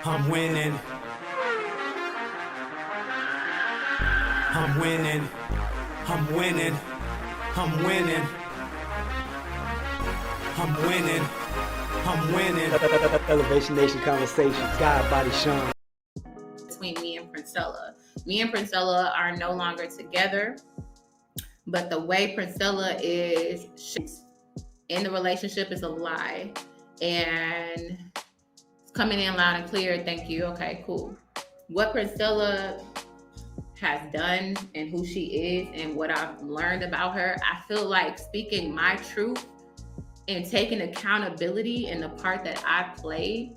I'm winning. I'm winning. I'm winning. I'm winning. I'm winning. I'm winning. Elevation Nation Conversations. God Body Sean. Between me and Princella. Me and Princella are no longer together, but the way Princella is in the relationship is a lie. And it's coming in loud and clear. Thank you. Okay, cool. What Princella has done and who she is and what I've learned about her, I feel like speaking my truth and taking accountability in the part that I played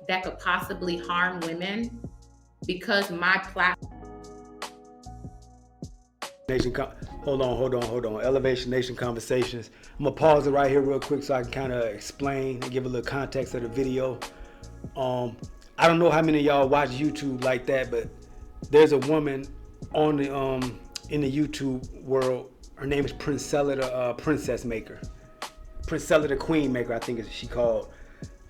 that could possibly harm women, because my platform. Hold on. Elevation Nation Conversations. I'm gonna pause it right here real quick so I can kind of explain and give a little context of the video. I don't know how many of y'all watch YouTube like that, but there's a woman on the in the YouTube world. Her name is Princella, the princess maker. Princella, the queen maker, I think is she called.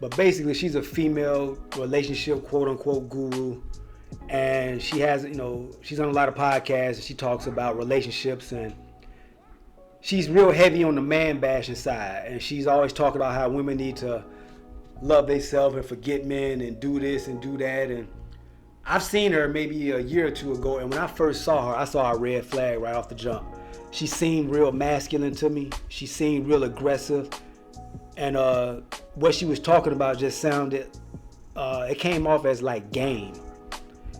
But basically, she's a female relationship quote unquote guru, and she has, she's on a lot of podcasts and she talks about relationships, and she's real heavy on the man bashing side, and she's always talking about how women need to love themselves and forget men and do this and do that. And I've seen her maybe a year or two ago, and when I first saw her, I saw a red flag right off the jump. She seemed real masculine to me. She seemed real aggressive, and what she was talking about just sounded, it came off as like game.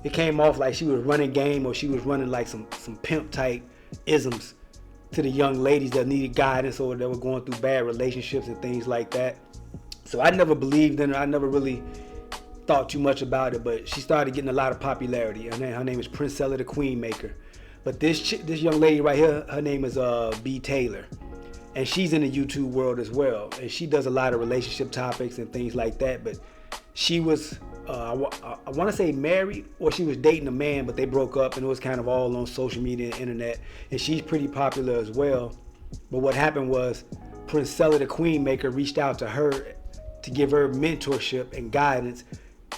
It came off like she was running game, or she was running like some pimp type isms to the young ladies that needed guidance or that were going through bad relationships and things like that. So I never believed in her. I never really thought too much about it, but she started getting a lot of popularity. Her name is Princella, the Queen Maker. But this young lady right here, her name is B. Taylor, and she's in the YouTube world as well, and she does a lot of relationship topics and things like that. But she was, I want to say married, or she was dating a man, but they broke up, and it was kind of all on social media and internet, and she's pretty popular as well. But what happened was Princella, the Queen Maker, reached out to her to give her mentorship and guidance.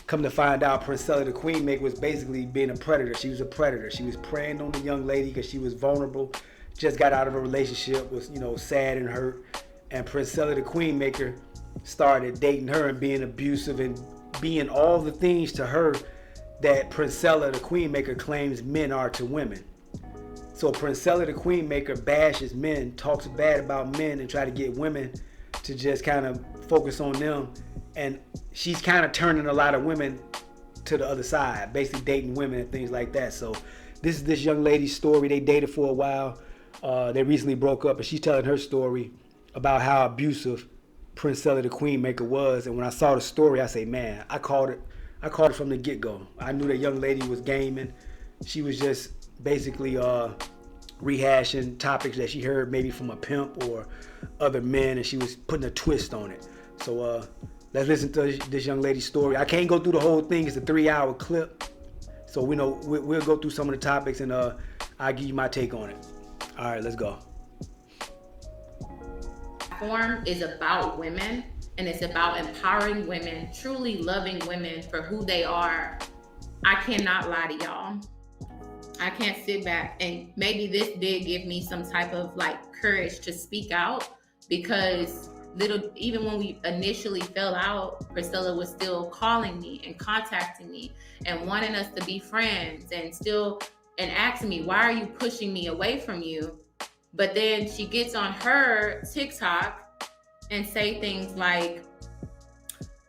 Come to find out, Princella, the Queen Maker, was basically being a predator. She was a predator. She was preying on the young lady because she was vulnerable, just got out of a relationship, was sad and hurt. And Princella, the Queen Maker, started dating her and being abusive and being all the things to her that Princella, the Queen Maker, claims men are to women. So Princella, the Queen Maker, bashes men, talks bad about men, and try to get women to just kind of focus on them. And she's kind of turning a lot of women to the other side, basically dating women and things like that. So this is this young lady's story. They dated for a while. They recently broke up, and she's telling her story about how abusive Princella, the Queen Maker, was. And when I saw the story, I say, man, I called it from the get-go. I knew that young lady was gaming. She was just basically rehashing topics that she heard maybe from a pimp or other men, and she was putting a twist on it. So let's listen to this young lady's story. I can't go through the whole thing. It's a 3-hour clip. So we'll go through some of the topics, and I'll give you my take on it. All right, let's go. Platform is about women, and it's about empowering women, truly loving women for who they are. I cannot lie to y'all. I can't sit back, and maybe this did give me some type of courage to speak out, because even when we initially fell out, Priscilla was still calling me and contacting me and wanting us to be friends, and asking me, why are you pushing me away from you? But then she gets on her TikTok and say things like,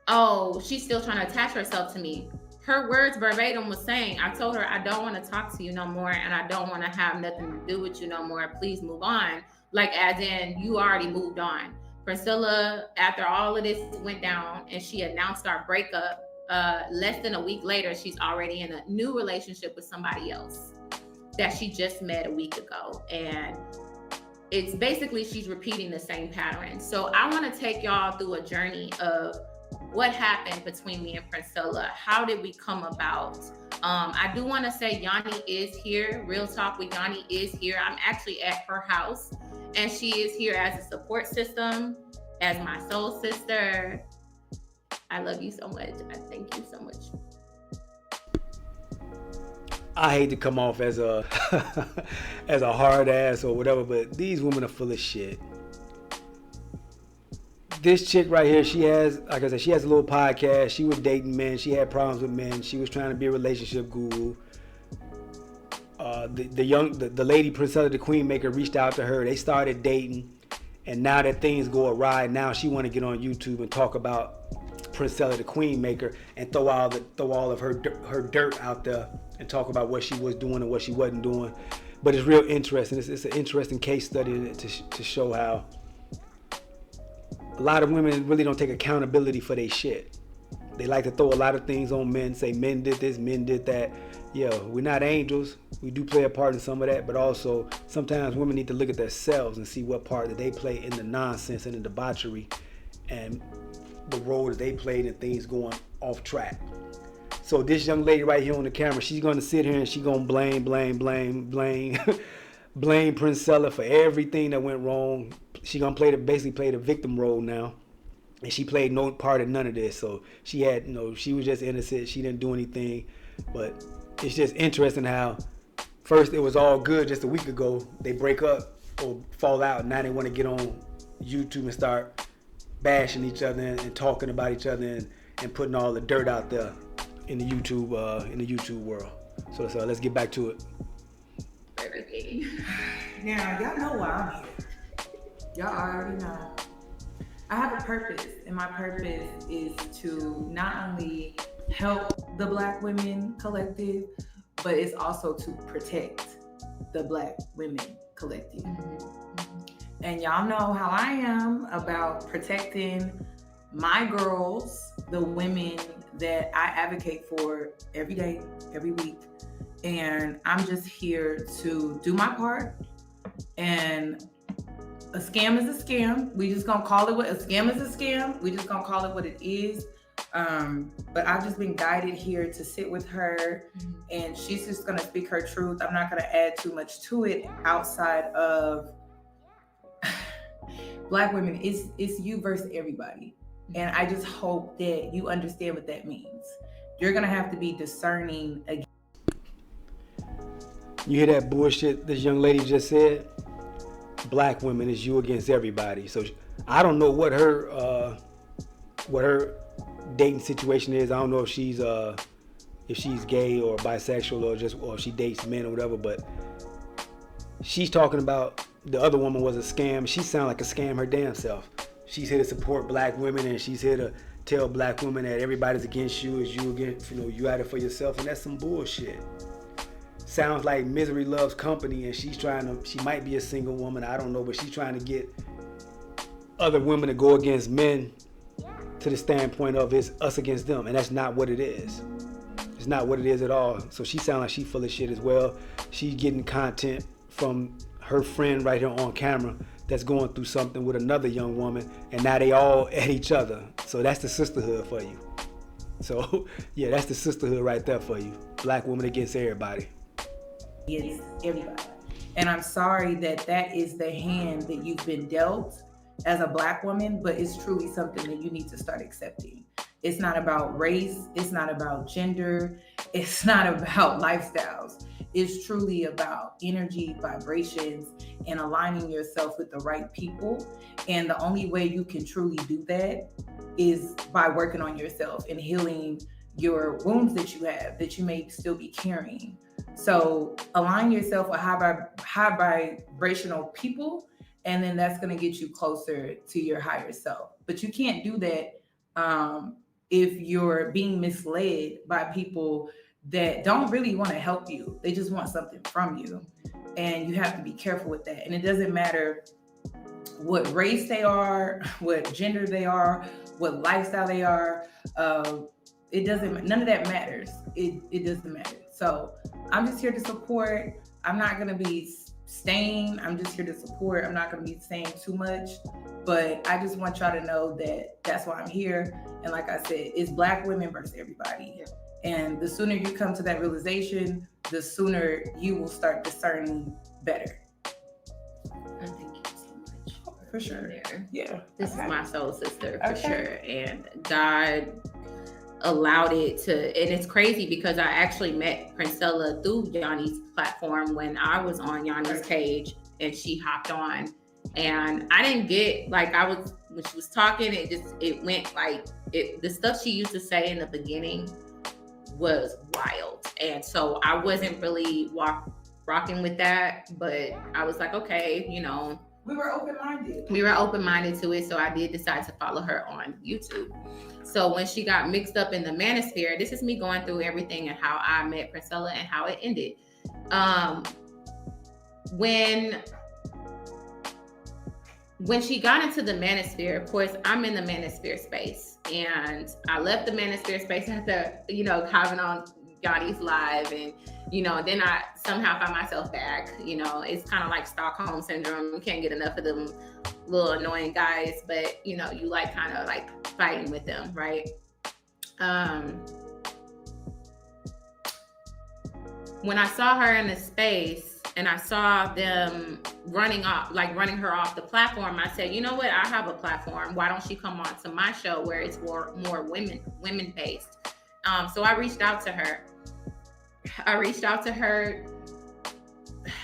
oh, she's still trying to attach herself to me. Her words verbatim was saying, I told her, I don't want to talk to you no more, and I don't want to have nothing to do with you no more. Please move on. As in, you already moved on. Priscilla, after all of this went down and she announced our breakup, less than a week later, she's already in a new relationship with somebody else that she just met a week ago. And it's basically, she's repeating the same pattern. So I want to take y'all through a journey of what happened between me and Princella. How did we come about? I do want to say Yanni is here. Real Talk with Yanni is here. I'm actually at her house, and she is here as a support system, as my soul sister, I love you so much. I thank you so much. I hate to come off as a as a hard ass or whatever, but these women are full of shit. This chick right here, she has, like I said, she has a little podcast. She was dating men. She had problems with men. She was trying to be a relationship guru. The lady Princella the Queen Maker reached out to her. They started dating, and now that things go awry, now she want to get on YouTube and talk about Princella the Queen Maker and throw all of her dirt out there and talk about what she was doing and what she wasn't doing. But it's real interesting. It's an interesting case study to show how a lot of women really don't take accountability for their shit. They like to throw a lot of things on men, say men did this, men did that. Yeah, we're not angels. We do play a part in some of that, but also sometimes women need to look at themselves and see what part that they play in the nonsense and the debauchery and the role that they played in things going off track. So this young lady right here on the camera, she's going to sit here and she's going to blame blame Princella for everything that went wrong. She's going to basically play the victim role now. And she played no part in none of this. So she had, she was just innocent. She didn't do anything. But it's just interesting how first it was all good just a week ago. They break up or fall out. Now they want to get on YouTube and start bashing each other and talking about each other and putting all the dirt out there in the YouTube world. So let's get back to it. Everything. Now, y'all know why I'm here. Y'all already know. I have a purpose, and my purpose is to not only help the Black Women Collective, but it's also to protect the Black Women Collective. Mm-hmm. And y'all know how I am about protecting my girls, the women that I advocate for every day, every week. And I'm just here to do my part. And a scam is a scam. We just gonna call it a scam is a scam. We just gonna call it what it is. But I've just been guided here to sit with her, and she's just gonna speak her truth. I'm not gonna add too much to it outside of Black women. It's you versus everybody. And I just hope that you understand what that means. You're gonna have to be discerning again. You hear that bullshit this young lady just said? Black women is you against everybody. So I don't know what her dating situation is. I don't know if she's gay or bisexual or if she dates men or whatever, but she's talking about the other woman was a scam. She sounds like a scam her damn self. She's here to support Black women, and she's here to tell Black women that everybody's against you, is you against, you out it for yourself, and that's some bullshit. Sounds like misery loves company, and she might be a single woman, I don't know, but she's trying to get other women to go against men to the standpoint of it's us against them, and that's not what it is. It's not what it is at all. So she sounds like she's full of shit as well. She's getting content from her friend right here on camera that's going through something with another young woman, and now they all at each other. So that's the sisterhood for you. So yeah, that's the sisterhood right there for you. Black woman against everybody. Against everybody. And I'm sorry that is the hand that you've been dealt as a Black woman, but it's truly something that you need to start accepting. It's not about race. It's not about gender. It's not about lifestyles. It's truly about energy, vibrations, and aligning yourself with the right people. And the only way you can truly do that is by working on yourself and healing your wounds that you have, that you may still be carrying. So align yourself with high vibrational people, and then that's going to get you closer to your higher self. But you can't do that if you're being misled by people that don't really want to help you. They just want something from you. And you have to be careful with that. And it doesn't matter what race they are, what gender they are, what lifestyle they are. It doesn't, none of that matters. It doesn't matter. So I'm just here to support. I'm not going to be staying. I'm just here to support. I'm not going to be saying too much, but I just want y'all to know that that's why I'm here. And like I said, it's Black women versus everybody. Yeah. And the sooner you come to that realization, the sooner you will start discerning better. Thank you so much. For sure. Yeah. This is my soul sister for Okay. sure. And God allowed it to, and it's crazy because I actually met Princella through Yanni's platform when I was on Yanni's page and she hopped on. And I didn't get, like, when she was talking, it went like, the stuff she used to say in the beginning was wild. And so I wasn't really rocking with that, but I was like, okay, you know. We were open-minded. We were open-minded to it, so I did decide to follow her on YouTube. So when she got mixed up in the manosphere, this is me going through everything and how I met Princella and how it ended. When she got into the manosphere, of course, I'm in the manosphere space. And I left the manosphere space after, you know, having on Yanni's live. And, you know, then I somehow found myself back. You know, it's kind of like Stockholm syndrome. You can't get enough of them little annoying guys, but, you know, you like kind of like fighting with them, right? When I saw her in the space, and I saw them running her off the platform, I said, you know what? I have a platform. Why don't she come on to my show where it's more women based? So I reached out to her.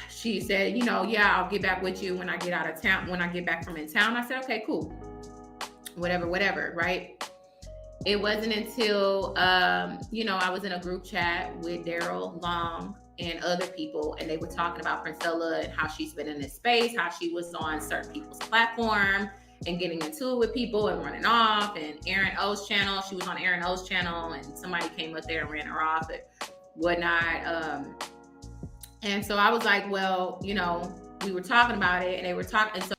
She said, you know, yeah, I'll get back with you when I get out of town, when I get back from in town. I said, okay, cool. Whatever, right? It wasn't until, you know, I was in a group chat with Daryl Long and other people, and they were talking about Princella and how she's been in this space, how she was on certain people's platform and getting into it with people and running off. And Aaron O's channel, she was on Aaron O's channel, and somebody came up there and ran her off and whatnot. And so I was like, well, you know, we were talking about it, and they were talking. And so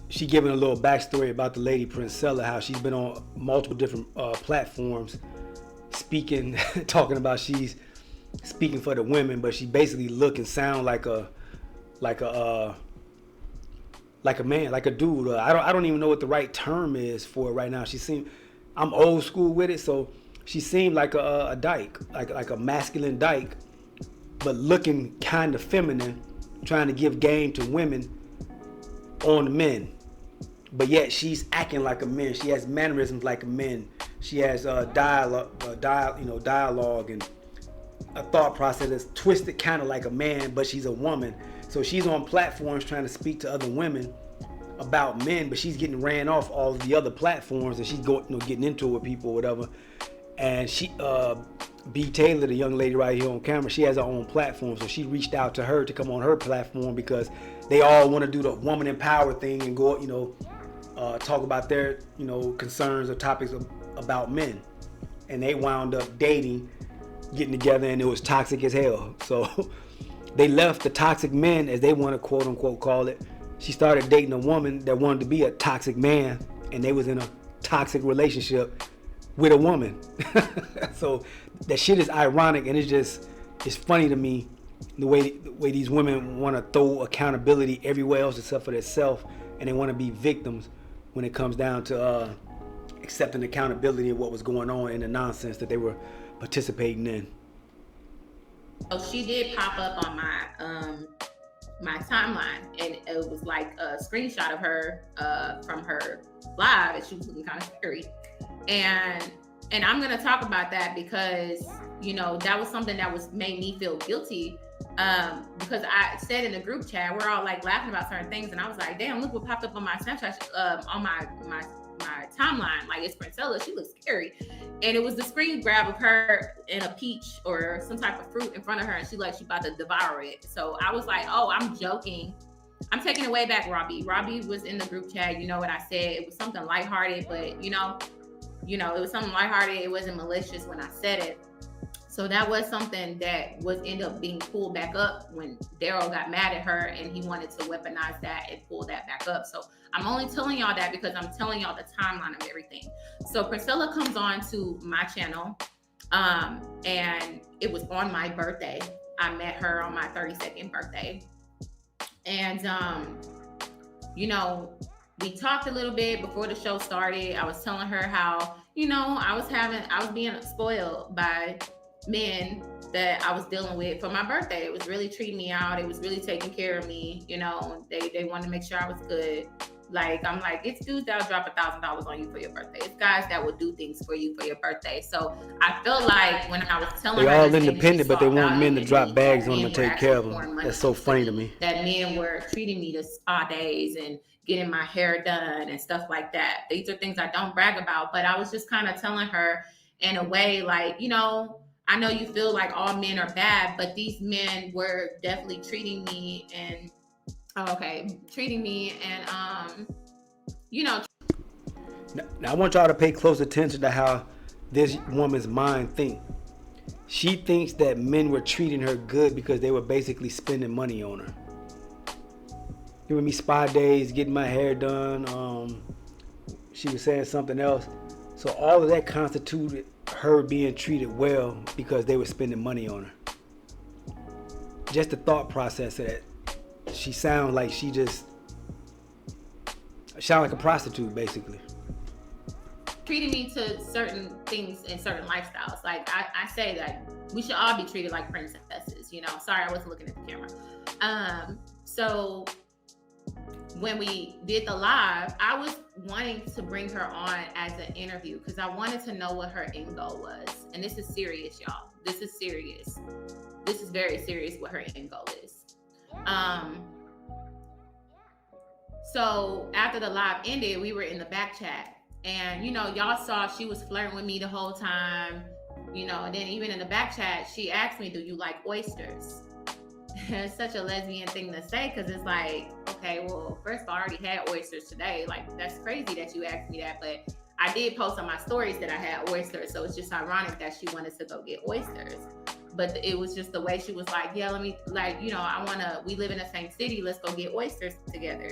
she giving a little backstory about the lady Princella, how she's been on multiple different platforms speaking, talking about she's speaking for the women, but she basically look and sound like a man, like a dude. I don't even know what the right term is for it right now. I'm old school with it, so she seemed like a dyke, like a masculine dyke, but looking kind of feminine, trying to give game to women on the men. But yet she's acting like a man. She has mannerisms like a man. She has dialogue and a thought process that's twisted kind of like a man, but she's a woman. So she's on platforms trying to speak to other women about men, but she's getting ran off all of the other platforms, and she's getting into it with people or whatever. And she, B. Taylor, the young lady right here on camera, she has her own platform, so she reached out to her to come on her platform because they all want to do the woman empower thing and go, talk about their, concerns or topics about men. And they wound up dating, getting together, and it was toxic as hell. So they left the toxic men, as they want to quote unquote call it. She started dating a woman that wanted to be a toxic man, and they was in a toxic relationship with a woman. So that shit is ironic, and it's funny to me the way these women want to throw accountability everywhere else except for themselves, and they want to be victims when it comes down to accepting accountability of what was going on and the nonsense that they were participating in. So she did pop up on my timeline, and it was like a screenshot of her from her live, and she was looking kind of scary. And I'm gonna talk about that because that was something that made me feel guilty, because I said in the group chat, we're all like laughing about certain things, and I was like, damn, look what popped up on my Snapchat, on my timeline. Like, it's Princella, she looks scary. And it was the screen grab of her in a peach or some type of fruit in front of her, and she about to devour it. So I was like, oh, I'm joking. I'm taking it way back, Robbie. Robbie was in the group chat. You know what I said? It was something lighthearted, but it was something lighthearted. It wasn't malicious when I said it. So that was something that ended up being pulled back up when Daryl got mad at her, and he wanted to weaponize that and pull that back up. So I'm only telling y'all that because I'm telling y'all the timeline of everything. So Princella comes on to my channel, and it was on my birthday. I met her on my 32nd birthday. And, we talked a little bit before the show started. I was telling her how, I was being spoiled by men that I was dealing with for my birthday. It was really treating me out. It was really taking care of me. You know, they wanted to make sure I was good. Like, I'm like, it's dudes that'll drop $1,000 on you for your birthday. It's guys that will do things for you for your birthday. So I feel like when I was telling They her all this thing, independent, she but they saw want value men to in drop me, bags that on them men and were take care of actually them. pouring money That's so into funny to me, me. that men were treating me to spa days and getting my hair done and stuff like that. These are things I don't brag about, but I was just kind of telling her in a way like, you know, I know you feel like all men are bad, but these men were definitely treating me and you know. Now I want y'all to pay close attention to how this woman's mind thinks. She thinks that men were treating her good because they were basically spending money on her. Giving me spa days, getting my hair done. She was saying something else. So all of that constituted her being treated well because they were spending money on her. Just the thought process of that. She sounds like like a prostitute, basically. Treating me to certain things and certain lifestyles. Like I say that we should all be treated like princesses, you know. Sorry, I wasn't looking at the camera. So when we did the live, I was wanting to bring her on as an interview because I wanted to know what her end goal was. And this is serious, y'all. This is serious. This is very serious what her end goal is. So after the live ended, we were in the back chat. And, you know, y'all saw she was flirting with me the whole time, you know, and then even in the back chat, she asked me, do you like oysters? It's such a lesbian thing to say because it's like, okay, well, first of all, I already had oysters today. Like, that's crazy that you asked me that. But I did post on my stories that I had oysters. So it's just ironic that she wanted to go get oysters. But it was just the way she was like, yeah, let me, like, you know, we live in the same city. Let's go get oysters together.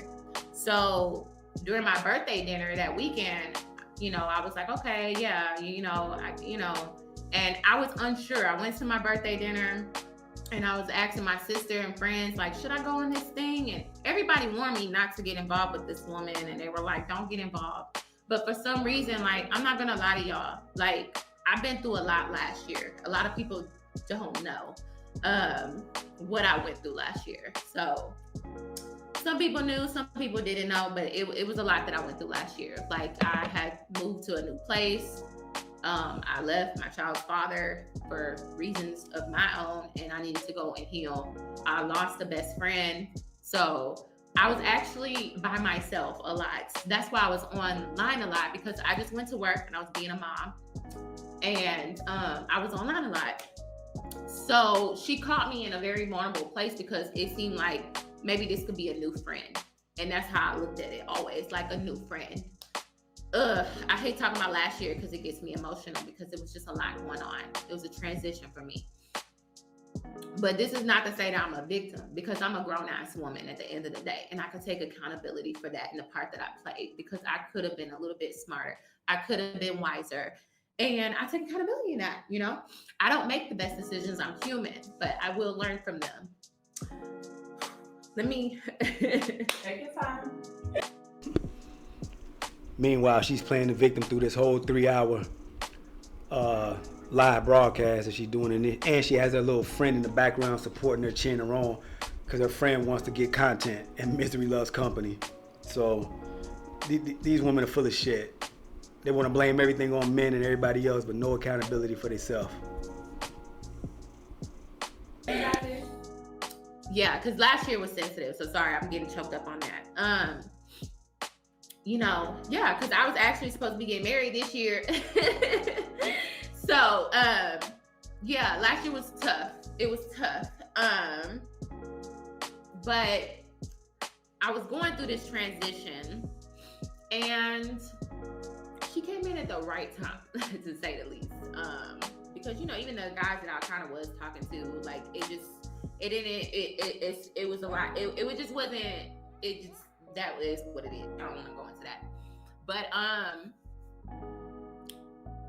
So during my birthday dinner that weekend, you know, I was like, okay, yeah, and I was unsure. I went to my birthday dinner and I was asking my sister and friends, like, should I go on this thing? And everybody warned me not to get involved with this woman. And they were like, don't get involved. But for some reason, like, I'm not gonna lie to y'all. Like, I've been through a lot last year. A lot of people don't know what I went through last year. So some people knew, some people didn't know, but it was a lot that I went through last year. Like, I had moved to a new place. I left my child's father for reasons of my own, and I needed to go and heal. I lost a best friend. So I was actually by myself a lot. That's why I was online a lot, because I just went to work and I was being a mom. And I was online a lot. So she caught me in a very vulnerable place because it seemed like maybe this could be a new friend. And that's how I looked at it always, like a new friend. I hate talking about last year because it gets me emotional because it was just a lot going on. It was a transition for me. But this is not to say that I'm a victim, because I'm a grown-ass woman at the end of the day. And I could take accountability for that in the part that I played, because I could have been a little bit smarter. I could have been wiser. And I take accountability in that, you know? I don't make the best decisions. I'm human, but I will learn from them. Let me take your time. Meanwhile, she's playing the victim through this whole 3-hour live broadcast that she's doing in it. And she has her little friend in the background supporting her, cheering her on, because her friend wants to get content and misery loves company. So these women are full of shit. They want to blame everything on men and everybody else, but no accountability for themselves. Yeah, because last year was sensitive. So sorry, I'm getting choked up on that. You know, yeah, because I was actually supposed to be getting married this year. So, yeah, last year was tough. It was tough. But I was going through this transition, and she came in at the right time, to say the least. Because, you know, even the guys that I kind of was talking to, like, it was a lot. It just wasn't, that is what it is. I don't want to go into that. But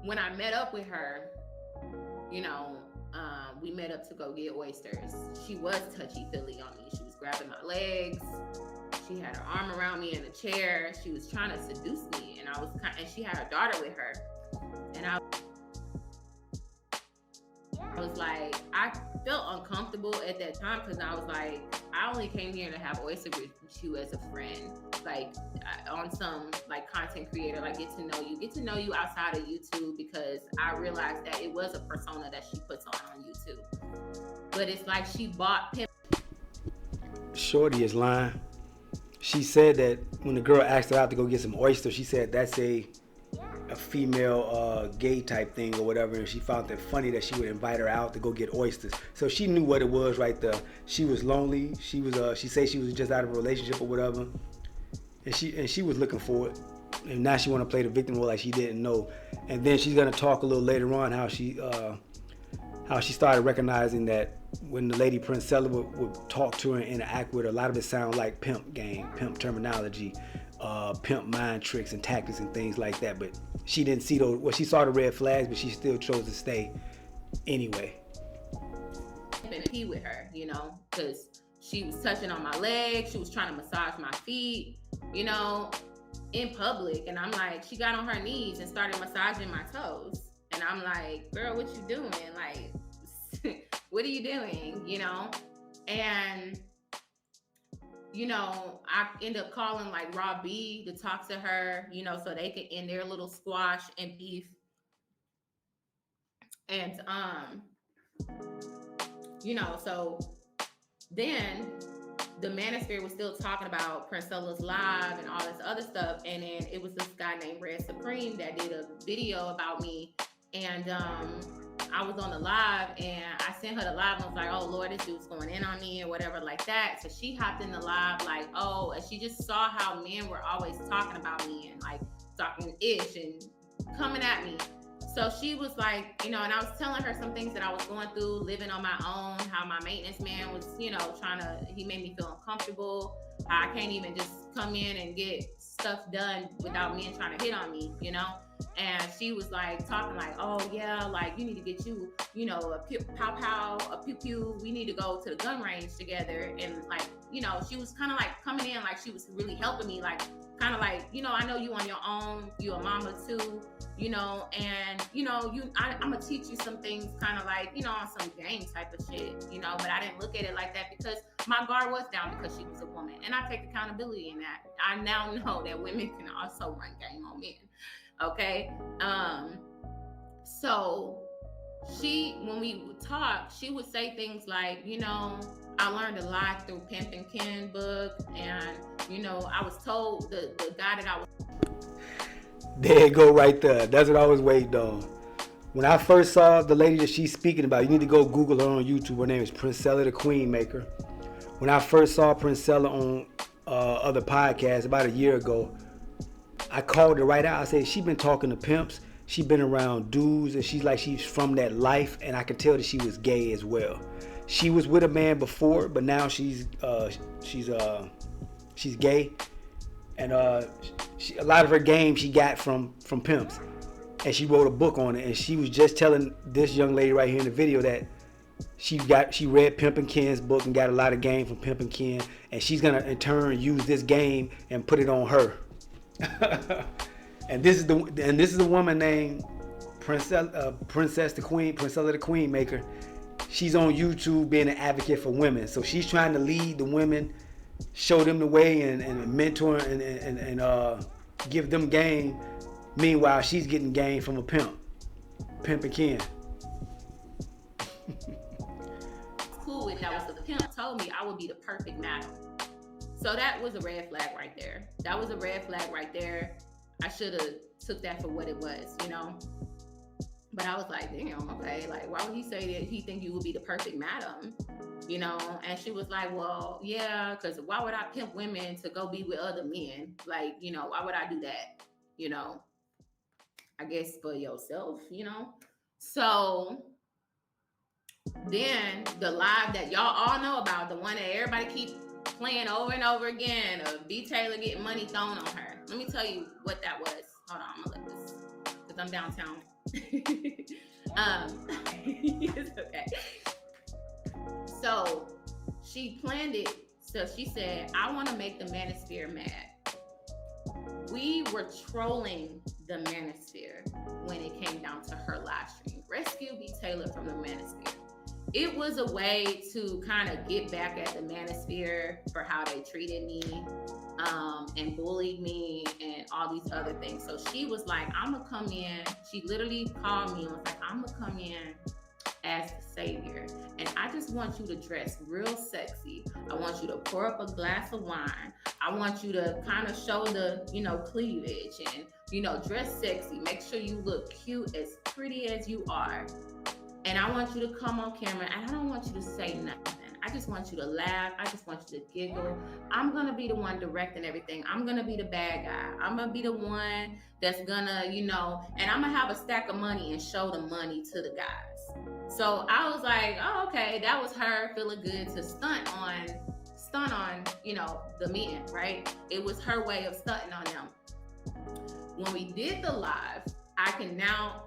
when I met up with her, you know, we met up to go get oysters. She was touchy-feely on me. She was grabbing my legs. She had her arm around me in a chair. She was trying to seduce me, and and she had her daughter with her. And I was like, I felt uncomfortable at that time because I was like, I only came here to have oyster with you as a friend, like on some like content creator, like get to know you outside of YouTube, because I realized that it was a persona that she puts on YouTube. But it's like she bought pimp. Shorty is lying. She said that when the girl asked her out to go get some oysters, she said that's a female gay type thing or whatever, and she found it funny that she would invite her out to go get oysters. So she knew what it was right there. She was lonely. She said she was just out of a relationship or whatever, and she was looking for it. And now she want to play the victim role like she didn't know. And then she's gonna talk a little later on how she started recognizing that when the lady Princella would talk to her and interact with her, a lot of it sounded like pimp game, pimp terminology, pimp mind tricks and tactics and things like that. But she didn't see those. Well, she saw the red flags, but she still chose to stay anyway. And pee with her, you know, because she was touching on my legs, she was trying to massage my feet, you know, in public. And I'm like, she got on her knees and started massaging my toes. And I'm like, girl, what you doing? Like, what are you doing? You know? And, you know, I end up calling like Rob B to talk to her, you know, so they could end their little squash and beef. And, you know, so then the Manosphere was still talking about Princella's live and all this other stuff. And then it was this guy named Red Supreme that did a video about me. And I was on the live and I sent her the live and was like, oh Lord, this dude's going in on me or whatever like that. So she hopped in the live like, oh, and she just saw how men were always talking about me and like talking ish and coming at me. So she was like, you know, and I was telling her some things that I was going through, living on my own, how my maintenance man was, you know, he made me feel uncomfortable, how I can't even just come in and get stuff done without men trying to hit on me, you know? And she was like talking like, oh yeah, like you need to get you know, a pow, a pew pew. We need to go to the gun range together. And like, you know, she was kind of like coming in like she was really helping me, like kind of like, you know, I know you on your own, you a mama too, you know, and you know, I'm gonna teach you some things, kind of like, you know, on some game type of shit, you know. But I didn't look at it like that because my guard was down because she was a woman, and I take accountability in that. I now know that women can also run game on men. Okay. So when we would talk, she would say things like, you know, I learned a lot through Pimp and Ken book. And, you know, I was told the guy that I was. There you go right there. That's what I was waiting on. When I first saw the lady that she's speaking about, you need to go Google her on YouTube. Her name is Princella the Queen Maker. When I first saw Princella on other podcasts about a year ago, I called her right out. I said, she been talking to pimps. She been around dudes, and she's from that life. And I could tell that she was gay as well. She was with a man before, but now she's gay. And a lot of her game she got from pimps. And she wrote a book on it. And she was just telling this young lady right here in the video that she read Pimp and Ken's book and got a lot of game from Pimp and Ken. And she's gonna in turn use this game and put it on her. And this is a woman named Princella the Queen Maker. She's on YouTube being an advocate for women. So she's trying to lead the women, show them the way, and mentor and give them game. Meanwhile, she's getting game from a pimp and Ken. Cool with that was the pimp told me I would be the perfect madam. So that was a red flag right there. That was a red flag right there. I should have took that for what it was, you know? But I was like, damn, okay, like, why would he say that he think you would be the perfect madam, you know? And she was like, well, yeah, because why would I pimp women to go be with other men? Like, you know, why would I do that? You know, I guess for yourself, you know? So then the live that y'all all know about, the one that everybody keeps playing over and over again of B. Taylor getting money thrown on her. Let me tell you what that was. Hold on, I'm gonna let this, because I'm downtown. It's okay. So she planned it. So she said, I want to make the Manosphere mad. We were trolling the Manosphere when it came down to her live stream. Rescue B. Taylor Taylor from the Manosphere. It was a way to kind of get back at the Manosphere for how they treated me and bullied me and all these other things. So she was like, I'm gonna come in. She literally called me and was like, I'm gonna come in as the savior, and I just want you to dress real sexy. I want you to pour up a glass of wine. I want you to kind of show the, cleavage and, dress sexy. Make sure you look cute, as pretty as you are. And I want you to come on camera, and I don't want you to say nothing. I just want you to laugh. I just want you to giggle. I'm going to be the one directing everything. I'm going to be the bad guy. I'm going to be the one that's going to, and I'm going to have a stack of money and show the money to the guys. So I was like, oh, okay, that was her feeling good to stunt on, the men, right? It was her way of stunting on them. When we did the live, I can now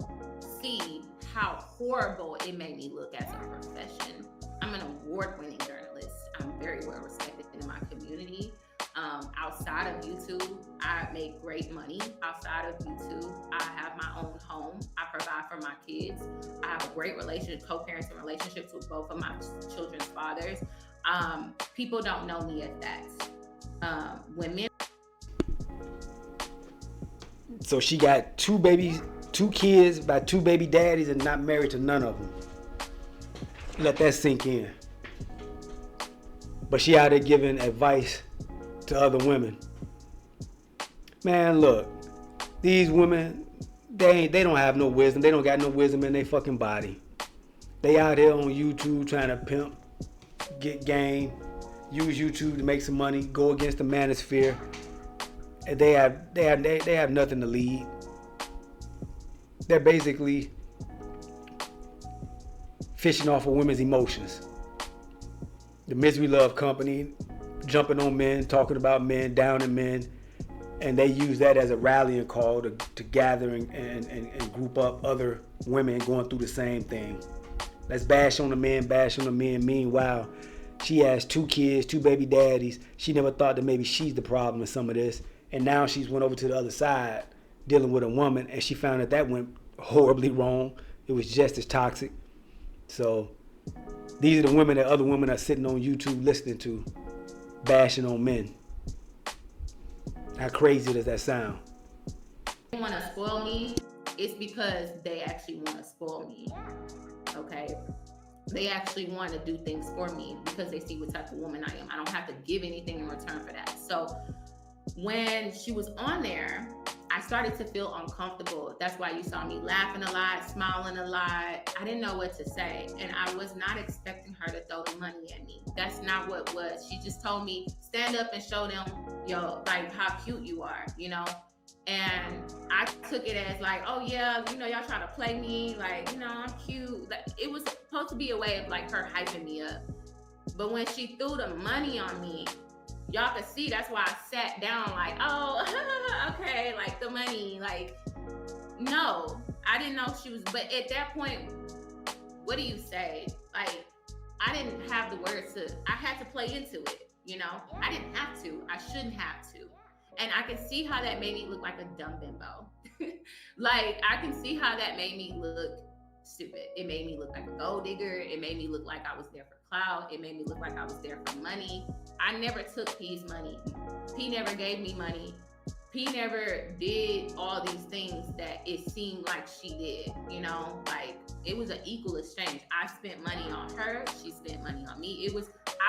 see how horrible it made me look as a profession. I'm an award-winning journalist. I'm very well respected in my community. Outside of YouTube, I make great money. Outside of YouTube, I have my own home. I provide for my kids. I have a great co-parenting relationships with both of my children's fathers. People don't know me as that. Women. So she got two kids by two baby daddies and not married to none of them. Let that sink in. But she out there giving advice to other women. Man, look, these women, they don't have no wisdom. They don't got no wisdom in their fucking body. They out here on YouTube trying to pimp, get game, use YouTube to make some money, go against the Manosphere. And they have nothing to lead. They're basically fishing off of women's emotions. The Misery Love Company, jumping on men, talking about men, downing men, and they use that as a rallying call to gather and group up other women going through the same thing. Let's bash on the men. Meanwhile, she has two kids, two baby daddies. She never thought that maybe she's the problem in some of this. And now she's went over to the other side dealing with a woman, and she found that went horribly wrong. It was just as toxic. So these are the women that other women are sitting on YouTube listening to, bashing on men. How crazy does that sound? They want to spoil me. It's because they actually want to spoil me. Okay? They actually want to do things for me because they see what type of woman I am. I don't have to give anything in return for that. So when she was on there, I started to feel uncomfortable. That's why you saw me laughing a lot, smiling a lot. I didn't know what to say. And I was not expecting her to throw the money at me. That's not what it was. She just told me, stand up and show them, like how cute you are, And I took it as like, oh yeah, y'all trying to play me. Like, I'm cute. Like, it was supposed to be a way of like her hyping me up. But when she threw the money on me, y'all could see, that's why I sat down like, oh, okay, like the money, like, no, I didn't know she was, but at that point, what do you say? Like, I didn't have the words I had to play into it, I didn't have to, I shouldn't have to. And I can see how that made me look like a dumb bimbo. Like, I can see how that made me look stupid. It made me look like a gold digger. It made me look like I was there for clout. It made me look like I was there for money. I never took P's money. P never gave me money. P never did all these things that it seemed like she did, like it was an equal exchange. I spent money on her. She spent money on me.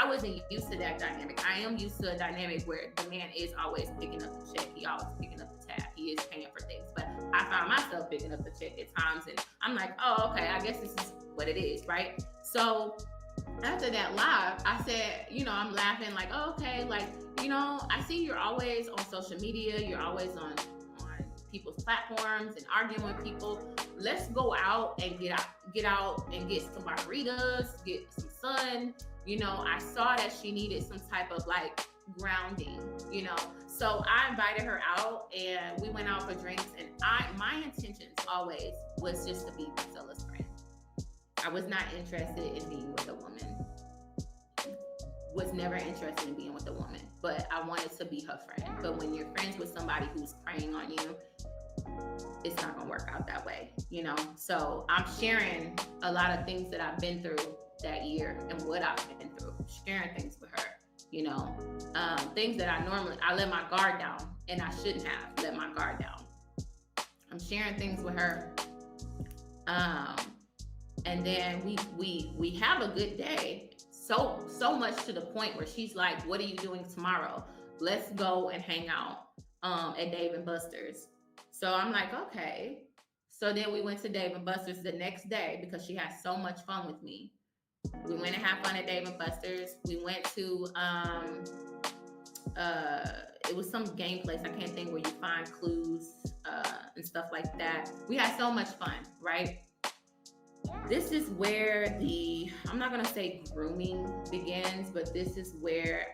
I wasn't used to that dynamic. I am used to a dynamic where the man is always picking up the check. He always picking up the tab. He is paying for things. But I found myself picking up the check at times, and I'm like, oh, okay, I guess this is what it is, right? So after that live, I said, I'm laughing like, oh, okay, like, I see you're always on social media. You're always on people's platforms and arguing with people. Let's go out and get out and get some margaritas, get some sun. I saw that she needed some type of like grounding, So I invited her out and we went out for drinks, and my intentions always was just to be Princella's friend. I was not interested in being with a woman. Was never interested in being with a woman, but I wanted to be her friend. But when you're friends with somebody who's preying on you, it's not gonna work out that way. you know. So I'm sharing a lot of things that I've been through that year and what I've been through, sharing things with her, you know, things that I let my guard down, and I shouldn't have let my guard down. I'm sharing things with her, and then we have a good day, so much to the point where she's like, "What are you doing tomorrow? Let's go and hang out at Dave & Buster's." So I'm like, okay. So then we went to Dave & Buster's the next day because she had so much fun with me. We went and had fun at Dave & Buster's. We went to it was some game place, I can't think, where you find clues and stuff like that. We had so much fun, right? This is where I'm not gonna say grooming begins, but this is where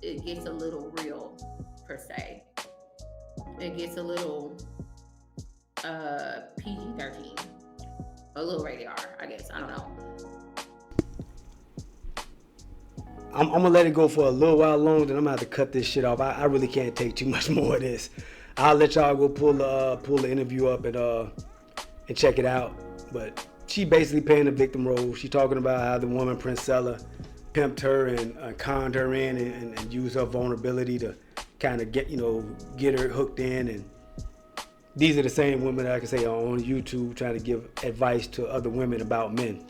it gets a little real, per se. It gets a little PG-13, a little rated R, I guess. I don't know. I'm gonna let it go for a little while longer, then I'm gonna have to cut this shit off. I really can't take too much more of this. I'll let y'all go pull the interview up and check it out. But she basically playing the victim role. She talking about how the woman Princella pimped her and conned her in and used her vulnerability to kind of get her hooked in. And these are the same women that I can say are on YouTube trying to give advice to other women about men.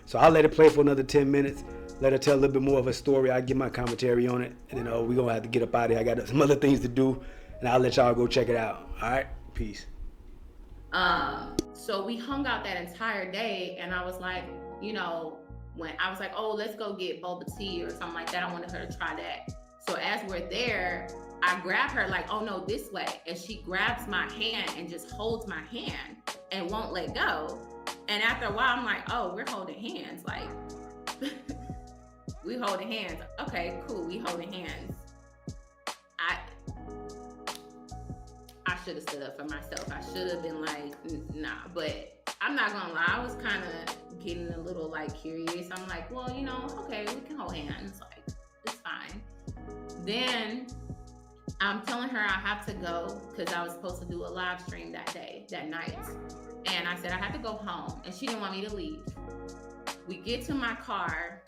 So I'll let it play for another 10 minutes. Let her tell a little bit more of her story. I'll give my commentary on it. And then we're going to have to get up out of here. I got some other things to do. And I'll let y'all go check it out. All right? Peace. So we hung out that entire day. And I was like, when I was like, oh, let's go get boba tea or something like that. I wanted her to try that. So as we're there, I grab her like, oh, no, this way. And she grabs my hand and just holds my hand and won't let go. And after a while, I'm like, oh, we're holding hands. Like, we holding hands. Okay, cool. We holding hands. I should have stood up for myself. I should have been like, nah. But I'm not gonna lie. I was kind of getting a little like curious. I'm like, well, okay, we can hold hands. Like, it's fine. Then I'm telling her I have to go because I was supposed to do a live stream that night. And I said I had to go home, and she didn't want me to leave. We get to my car.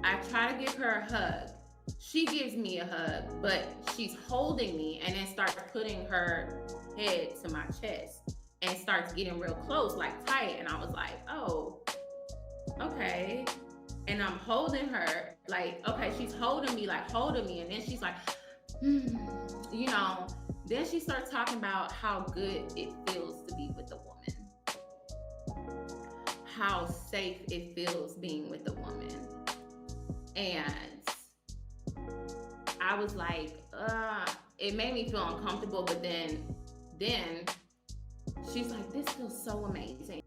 I try to give her a hug. She gives me a hug, but she's holding me and then starts putting her head to my chest and starts getting real close, like tight. And I was like, oh, okay. And I'm holding her, like, okay, she's holding me. And then she's like, then she starts talking about how good it feels to be with a woman. How safe it feels being with a woman. And I was like, it made me feel uncomfortable, but then she's like, this feels so amazing.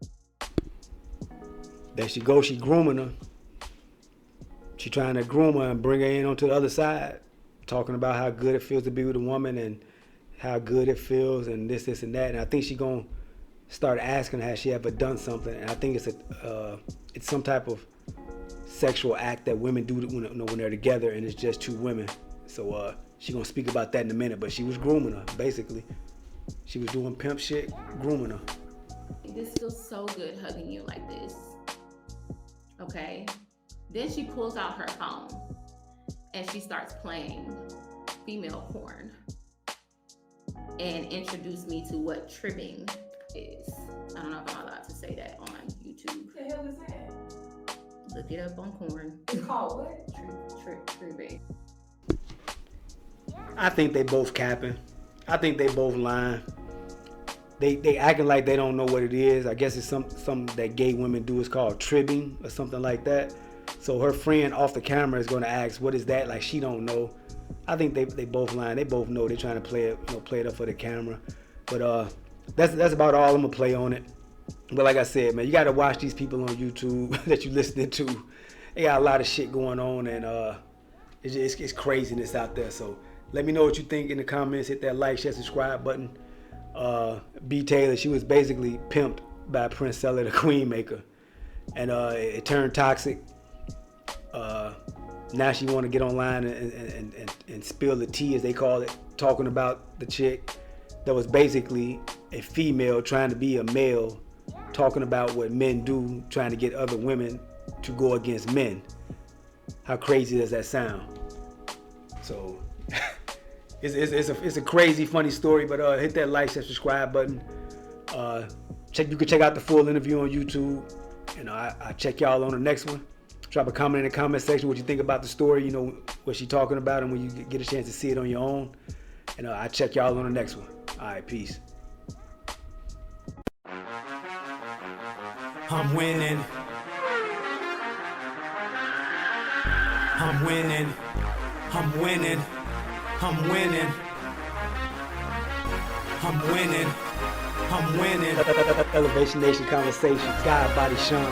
There she goes, she grooming her. She trying to groom her and bring her in onto the other side, talking about how good it feels to be with a woman and how good it feels and this and that. And I think she gonna start asking her, has she ever done something? And I think it's some type of sexual act that women do when they're together and it's just two women. So she gonna speak about that in a minute, but she was grooming her, basically. She was doing pimp shit, grooming her. This feels so good hugging you like this. Okay. Then she pulls out her phone and she starts playing female porn and introduced me to what tribbing is. I don't know if I'm allowed to say that on YouTube. What the hell is that? Look it up on porn. It's called what? Tribbing. I think they both capping. I think they both lying. They acting like they don't know what it is. I guess it's something that gay women do. It's called tribbing or something like that. So her friend off the camera is going to ask, what is that? Like, she don't know. I think they both lying. They both know they're trying to play it up for the camera. But that's about all I'm going to play on it. But like I said, man, you got to watch these people on YouTube that you listening to. They got a lot of shit going on, and it's craziness out there. So let me know what you think in the comments. Hit that like, share, subscribe button. B. Taylor, she was basically pimped by Princella, the queen maker. And it turned toxic. Now she want to get online and spill the tea, as they call it, talking about the chick. that was basically a female trying to be a male, talking about what men do, trying to get other women to go against men. How crazy does that sound? So it's a crazy, funny story, but hit that like, subscribe button. You can check out the full interview on YouTube. I check y'all on the next one. Drop a comment in the comment section what you think about the story, what she's talking about, and when you get a chance to see it on your own. And I check y'all on the next one. All right, peace. I'm winning. I'm winning. I'm winning. I'm winning. I'm winning. I'm winning. Elevation Nation Conversations. God, Body, Sean.